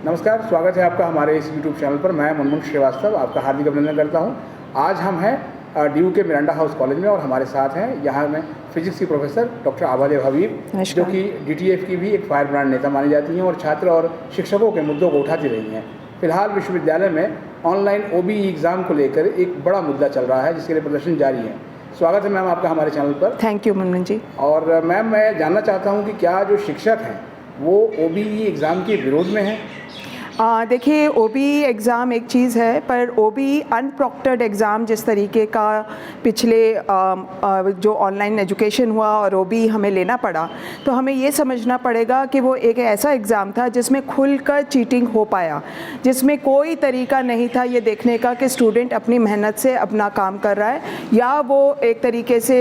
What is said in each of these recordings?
नमस्कार, स्वागत है आपका हमारे इस यूट्यूब चैनल पर। मैं मुनमुन श्रीवास्तव आपका हार्दिक अभिनंदन करता हूं। आज हम हैं DU के मिरांडा हाउस कॉलेज में और हमारे साथ हैं यहाँ में फिजिक्स की प्रोफेसर डॉक्टर आबादेव हबीब, जो कि DTF की भी एक फायर ब्रांड नेता मानी जाती हैं और छात्र और शिक्षकों के मुद्दों को उठाती रही हैं। फिलहाल विश्वविद्यालय में ऑनलाइन OBE एग्ज़ाम को लेकर एक बड़ा मुद्दा चल रहा है, जिसके लिए प्रदर्शन जारी है। स्वागत है मैम आपका हमारे चैनल पर। थैंक यू मुनमुन जी। और मैम, मैं जानना चाहता हूँ कि क्या जो शिक्षक हैं वो OBE एग्ज़ाम के विरोध में हैं? देखिए, OBE एग्ज़ाम एक चीज़ है, पर OBE अनप्रॉक्टर्ड एग्ज़ाम जिस तरीके का पिछले जो ऑनलाइन एजुकेशन हुआ और OBE हमें लेना पड़ा, तो हमें ये समझना पड़ेगा कि वो एक ऐसा एग्ज़ाम था जिसमें खुलकर चीटिंग हो पाया, जिसमें कोई तरीका नहीं था ये देखने का कि स्टूडेंट अपनी मेहनत से अपना काम कर रहा है या वो एक तरीके से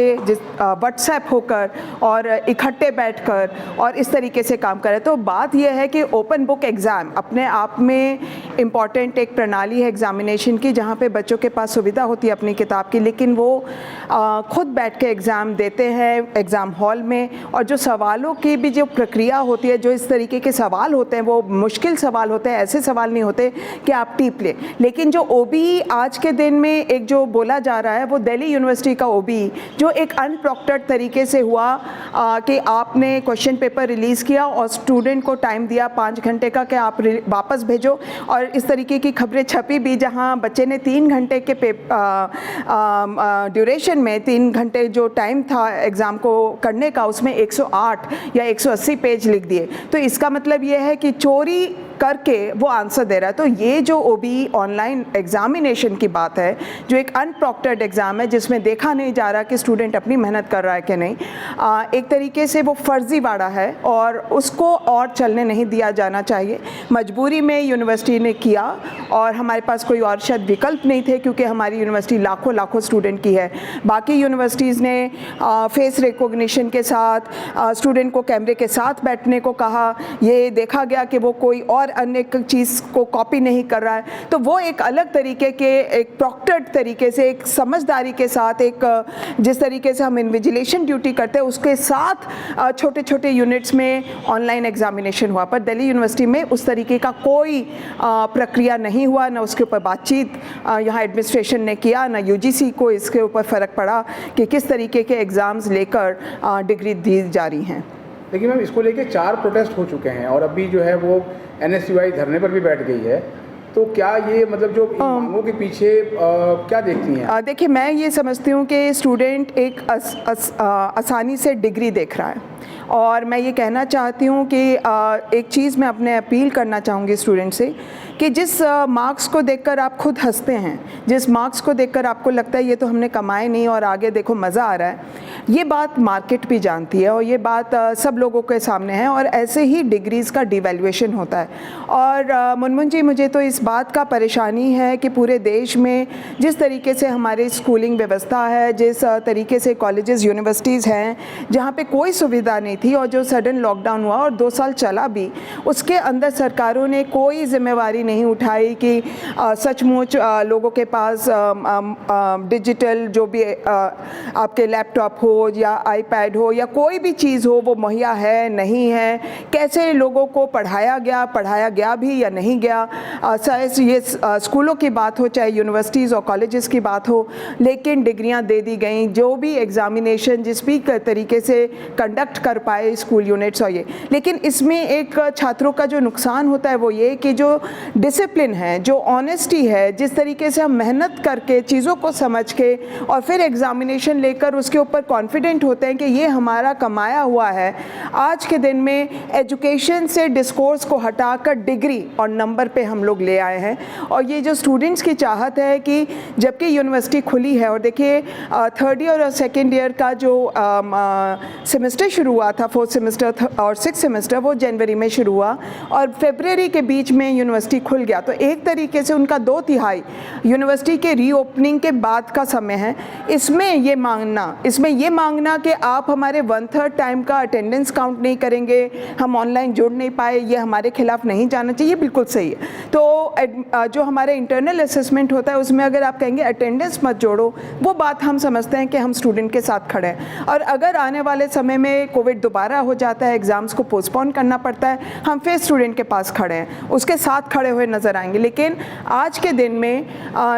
व्हाट्सएप होकर और इकट्ठे बैठकर और इस तरीके से काम कर रहे हैं। तो बात यह है कि ओपन बुक एग्ज़ाम अपने आप में इम्पॉर्टेंट एक प्रणाली है एग्जामिनेशन की, जहाँ पे बच्चों के पास सुविधा होती है अपनी किताब की, लेकिन वो खुद बैठ के एग्ज़ाम देते हैं एग्ज़ाम हॉल में। और जो सवालों की भी जो प्रक्रिया होती है, जो इस तरीके के सवाल होते हैं, वो मुश्किल सवाल होते हैं, ऐसे सवाल नहीं होते कि आप टीप लें। लेकिन जो OBE आज के दिन में एक जो बोला जा रहा है, वो दिल्ली यूनिवर्सिटी का OBE, जो एक अनप्रॉक्टर्ड तरीके से हुआ कि आपने क्वेश्चन पेपर रिलीज़ किया और स्टूडेंट को टाइम दिया 5 घंटे का कि आप वापस भेजो, और इस तरीके की खबरें छपी भी, जहां बच्चे ने 3 घंटे के ड्यूरेशन में 3 घंटे जो टाइम था एग्ज़ाम को करने का, उसमें 108 या 180 पेज लिख दिए। तो इसका मतलब ये है कि चोरी करके वो आंसर दे रहा है। तो ये जो OBE ऑनलाइन एग्जामिनेशन की बात है, जो एक अनप्रॉक्टर्ड एग्ज़ाम है जिसमें देखा नहीं जा रहा कि स्टूडेंट अपनी मेहनत कर रहा है कि नहीं, एक तरीके से वो फर्जीवाड़ा है और उसको और चलने नहीं दिया जाना चाहिए। मजबूरी में यूनिवर्सिटी ने किया और हमारे पास कोई और शायद विकल्प नहीं थे, क्योंकि हमारी यूनिवर्सिटी लाखों स्टूडेंट की है। बाकी यूनिवर्सिटीज़ ने फेस रिकॉग्निशन के साथ स्टूडेंट को कैमरे के साथ बैठने को कहा। ये देखा गया कि वो कोई और अन्य चीज़ को कॉपी नहीं कर रहा है। तो वो एक अलग तरीके के, एक प्रॉक्टर्ड तरीके से, एक समझदारी के साथ, एक जिस तरीके से हम इन्विजिलेशन ड्यूटी करते हैं उसके साथ छोटे छोटे यूनिट्स में ऑनलाइन एग्जामिनेशन हुआ। पर दिल्ली यूनिवर्सिटी में उस तरीके का कोई प्रक्रिया नहीं हुआ, ना उसके ऊपर बातचीत यहाँ एडमिनिस्ट्रेशन ने किया, ना UGC को इसके ऊपर फ़र्क पड़ा कि किस तरीके के एग्ज़ाम्स लेकर डिग्री दी जा रही हैं। लेकिन मैम, इसको लेके 4 प्रोटेस्ट हो चुके हैं और अभी जो है वो NSUI धरने पर भी बैठ गई है। तो क्या ये मतलब जो मांगों के पीछे क्या देखती हैं? देखिए, मैं ये समझती हूँ कि स्टूडेंट एक आसानी से डिग्री देख रहा है, और मैं ये कहना चाहती हूँ कि एक चीज़ मैं अपने अपील करना चाहूँगी स्टूडेंट से कि जिस मार्क्स को देखकर आप खुद हंसते हैं, जिस मार्क्स को देखकर आपको लगता है ये तो हमने कमाए नहीं और आगे देखो मज़ा आ रहा है, ये बात मार्केट भी जानती है और ये बात सब लोगों के सामने है। और ऐसे ही डिग्रीज़ का डिवैल्यूएशन होता है। और मुनमुन जी, मुझे तो इस बात का परेशानी है कि पूरे देश में जिस तरीके से हमारी स्कूलिंग व्यवस्था है, जिस तरीके से कॉलेजेस यूनिवर्सिटीज़ हैं जहाँ पे कोई सुविधा नहीं थी, और जो सडन लॉकडाउन हुआ और 2 साल चला भी, उसके अंदर सरकारों ने कोई जिम्मेवारी नहीं उठाई कि सचमुच लोगों के पास डिजिटल जो भी आपके लैपटॉप हो या आईपैड हो या कोई भी चीज़ हो, वो मुहैया है नहीं है, कैसे लोगों को पढ़ाया गया भी या नहीं गया। चाहे ये स्कूलों की बात हो, चाहे यूनिवर्सिटीज़ और कॉलेजेस की बात हो, लेकिन डिग्रियां दे दी गई। जो भी एग्जामिनेशन जिस भी तरीके से कंडक्ट कर पाए स्कूल यूनिट्स और ये, लेकिन इसमें एक छात्रों का जो नुकसान होता है वो ये कि जो डिसिप्लिन है, जो ऑनेस्टी है, जिस तरीके से हम मेहनत करके चीज़ों को समझ के और फिर एग्जामिनेशन लेकर उसके ऊपर कॉन्फिडेंट होते हैं कि ये हमारा कमाया हुआ है, आज के दिन में एजुकेशन से डिस्कोर्स को हटाकर डिग्री और नंबर पे हम लोग ले आए हैं। और ये जो स्टूडेंट्स की चाहत है कि जबकि यूनिवर्सिटी खुली है, और देखिए 3rd ईयर और 2nd ईयर का जो सेमेस्टर शुरू हुआ था, 4th सेमेस्टर और 6th सेमेस्टर, वो जनवरी में शुरू हुआ और फरवरी के बीच में यूनिवर्सिटी खुल गया। तो एक तरीके से उनका 2/3 यूनिवर्सिटी के रीओपनिंग के बाद का समय है। इसमें ये मांगना कि आप हमारे 1/3 टाइम का अटेंडेंस काउंट नहीं करेंगे, हम ऑनलाइन जुड़ नहीं पाए, ये हमारे खिलाफ नहीं जाना चाहिए, बिल्कुल सही है। तो जो हमारे इंटरनल असेसमेंट होता है उसमें अगर आप कहेंगे अटेंडेंस मत जोड़ो, वो बात हम समझते हैं कि हम स्टूडेंट के साथ खड़े हैं। और अगर आने वाले समय में कोविड दोबारा हो जाता है, एग्ज़ाम्स को पोस्टपोन करना पड़ता है, हम फिर स्टूडेंट के पास खड़े हैं, उसके साथ खड़े हुए नज़र आएंगे। लेकिन आज के दिन में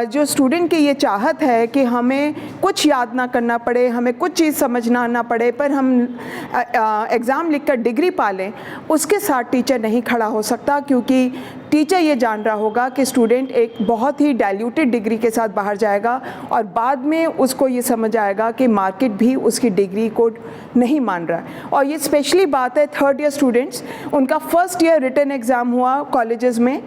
जो स्टूडेंट की ये चाहत है कि हमें कुछ याद ना करना पड़े, हमें कुछ चीज़ समझना ना पड़े, पर हम एग्ज़ाम लिखकर डिग्री पा लें, उसके साथ टीचर नहीं खड़ा हो सकता। क्योंकि टीचर ये जान रहा होगा कि स्टूडेंट एक बहुत ही डाइल्यूटेड डिग्री के साथ बाहर जाएगा और बाद में उसको ये समझ आएगा कि मार्केट भी उसकी डिग्री को नहीं मान रहा है। और ये स्पेशली बात है थर्ड ईयर स्टूडेंट्स, उनका फर्स्ट ईयर रिटन एग्ज़ाम हुआ कॉलेजेस में,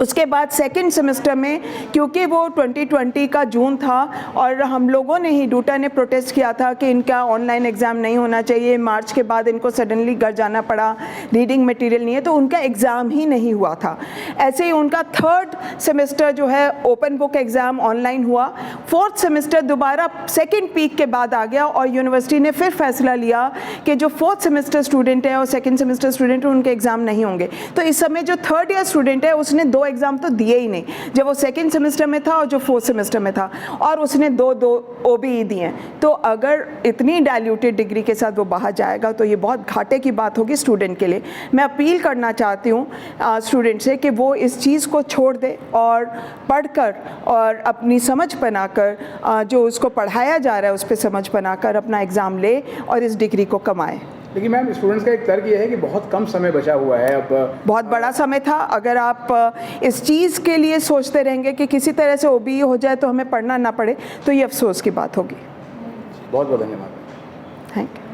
उसके बाद सेकंड सेमेस्टर में, क्योंकि वो 2020 का जून था और हम लोगों ने ही, डूटा ने प्रोटेस्ट किया था कि इनका ऑनलाइन एग्ज़ाम नहीं होना चाहिए, मार्च के बाद इनको सडनली घर जाना पड़ा, रीडिंग मटेरियल नहीं है, तो उनका एग्ज़ाम ही नहीं हुआ था। ऐसे ही उनका थर्ड सेमेस्टर जो है ओपन बुक एग्ज़ाम ऑनलाइन हुआ। फोर्थ सेमेस्टर दोबारा सेकेंड पीक के बाद आ गया और यूनिवर्सिटी ने फिर फैसला लिया कि जो फोर्थ सेमेस्टर स्टूडेंट है और सेकेंड सेमेस्टर स्टूडेंट है उनके एग्ज़ाम नहीं होंगे। तो इस समय जो थर्ड ईयर स्टूडेंट है उसने 2 एग्ज़ाम तो दिए ही नहीं, जब वो सेकेंड सेमेस्टर में था और जो फोर्थ सेमेस्टर में था, और उसने 2 OBE दिए। तो अगर इतनी डाइल्यूटेड डिग्री के साथ वो बाहर जाएगा तो ये बहुत घाटे की बात होगी स्टूडेंट के लिए। मैं अपील करना चाहती हूँ स्टूडेंट से कि वो इस चीज़ को छोड़ दे और पढ़कर और अपनी समझ बनाकर जो उसको पढ़ाया जा रहा है उस पर समझ बनाकर अपना एग्ज़ाम ले और इस डिग्री को कमाए। लेकिन मैम, स्टूडेंट्स का एक तर्क ये है कि बहुत कम समय बचा हुआ है, अब बहुत बड़ा समय था। अगर आप इस चीज़ के लिए सोचते रहेंगे कि किसी तरह से OBE हो जाए तो हमें पढ़ना ना पड़े, तो ये अफसोस की बात होगी। बहुत बहुत धन्यवाद। Thank you.